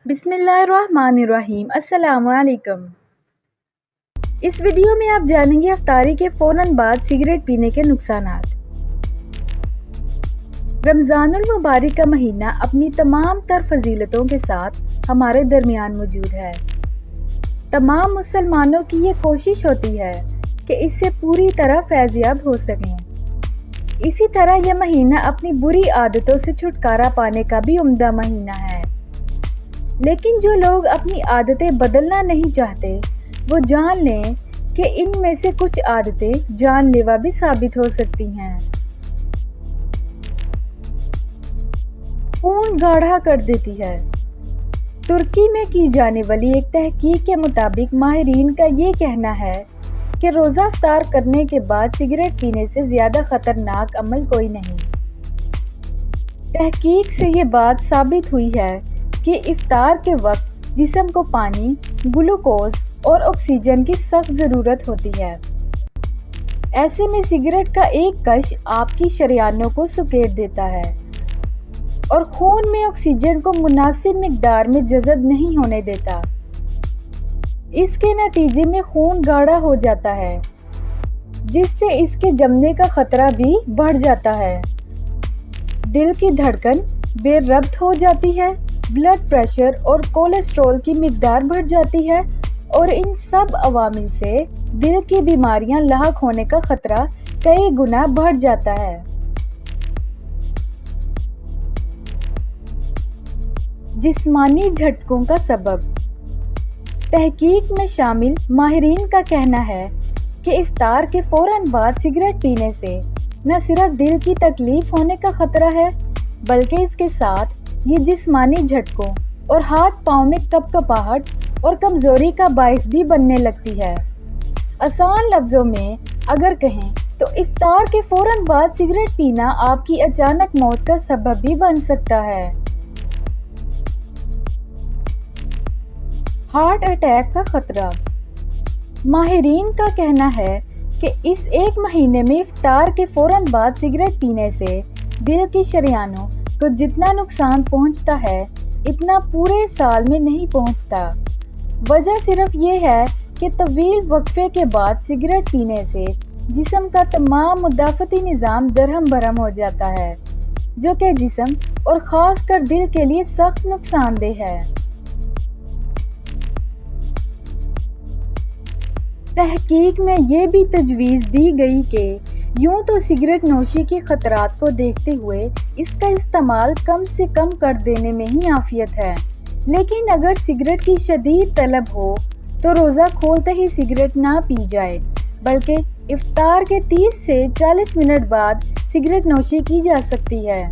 बिस्मिल्लाहिर्रहमानिर्रहीम। अस्सलाम वालेकुम। इस वीडियो में आप जानेंगे इफ्तारी के फ़ौरन बाद सिगरेट पीने के नुकसानात। रमज़ानुल मुबारक का महीना अपनी तमाम तर फजीलतों के साथ हमारे दरमियान मौजूद है। तमाम मुसलमानों की ये कोशिश होती है कि इससे पूरी तरह फैज़याब हो सकें। इसी तरह यह महीना अपनी बुरी आदतों से छुटकारा पाने का भी उम्दा महीना है। लेकिन जो लोग अपनी आदतें बदलना नहीं चाहते, वो जान लें कि इनमें से कुछ आदतें जानलेवा भी साबित हो सकती हैं। खून गाढ़ा कर देती है। तुर्की में की जाने वाली एक तहकीक के मुताबिक माहिरीन का ये कहना है कि रोज़ा इफ्तार करने के बाद सिगरेट पीने से ज़्यादा ख़तरनाक अमल कोई नहीं। तहकीक से ये बात साबित हुई है कि इफ्तार के वक्त जिस्म को पानी, ग्लूकोज और ऑक्सीजन की सख्त ज़रूरत होती है। ऐसे में सिगरेट का एक कश आपकी शरियानों को सुकेड़ देता है और खून में ऑक्सीजन को मुनासिब मिकदार में जज़ब नहीं होने देता। इसके नतीजे में खून गाढ़ा हो जाता है, जिससे इसके जमने का खतरा भी बढ़ जाता है। दिल की धड़कन बेरब्त हो जाती है, ब्लड प्रेशर और कोलेस्ट्रॉल की मिकदार बढ़ जाती है और इन सब अवामिल से दिल की बीमारियां लाहक होने का खतरा कई गुना बढ़ जाता है। जिस्मानी झटकों का सबब। तहकीक में शामिल माहिरीन का कहना है कि इफ्तार के फ़ौरन बाद सिगरेट पीने से न सिर्फ दिल की तकलीफ होने का खतरा है, बल्कि इसके साथ ये जिस्मानी झटकों और हाथ पाँव में कपकपाहट और कमज़ोरी का बायस भी बनने लगती है। आसान लफ्ज़ों में अगर कहें तो इफ्तार के फ़ौरन बाद सिगरेट पीना आपकी अचानक मौत का सबब भी बन सकता है। हार्ट अटैक का खतरा। माहिरीन का कहना है कि इस एक महीने में इफ्तार के फ़ौरन बाद सिगरेट पीने से दिल की शरियानों को जितना नुकसान पहुंचता है, इतना पूरे साल में नहीं पहुंचता। वजह सिर्फ ये है कि तवील वक्फे के बाद सिगरेट पीने से जिस्म का तमाम मुदाफ़ती निज़ाम दरहम बरहम हो जाता है, जो कि जिस्म और ख़ास कर दिल के लिए सख्त नुकसानदेह है। तहकीक में ये भी तजवीज़ दी गई कि यूँ तो सिगरेट नोशी के ख़तरात को देखते हुए इसका इस्तेमाल कम से कम कर देने में ही आफियत है, लेकिन अगर सिगरेट की शदीद तलब हो तो रोज़ा खोलते ही सिगरेट ना पी जाए, बल्कि इफ्तार के 30 से 40 मिनट बाद सिगरेट नोशी की जा सकती है।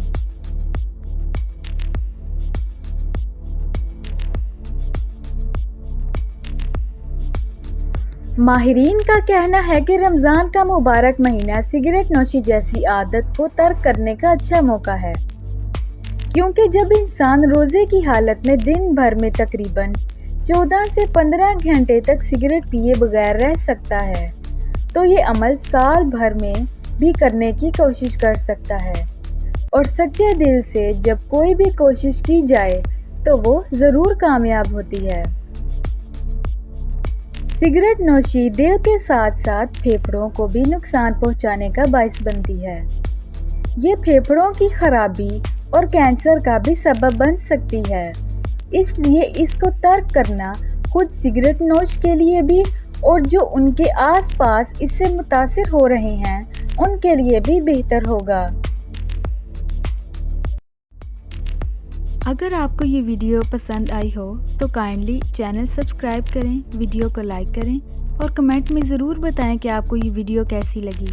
माहिरीन का कहना है कि रमज़ान का मुबारक महीना सिगरेट नोशी जैसी आदत को तर्क करने का अच्छा मौका है, क्योंकि जब इंसान रोज़े की हालत में दिन भर में तकरीबन 14 से 15 घंटे तक सिगरेट पिए बगैर रह सकता है, तो ये अमल साल भर में भी करने की कोशिश कर सकता है। और सच्चे दिल से जब कोई भी कोशिश की जाए तो वो ज़रूर कामयाब होती है। सिगरेट नोशी दिल के साथ साथ फेफड़ों को भी नुकसान पहुंचाने का बायस बनती है। ये फेफड़ों की खराबी और कैंसर का भी सबब बन सकती है। इसलिए इसको तर्क करना खुद सिगरेट नोश के लिए भी और जो उनके आसपास इससे मुतासिर हो रहे हैं उनके लिए भी बेहतर होगा। अगर आपको ये वीडियो पसंद आई हो तो काइंडली चैनल सब्सक्राइब करें, वीडियो को लाइक करें और कमेंट में ज़रूर बताएं कि आपको ये वीडियो कैसी लगी।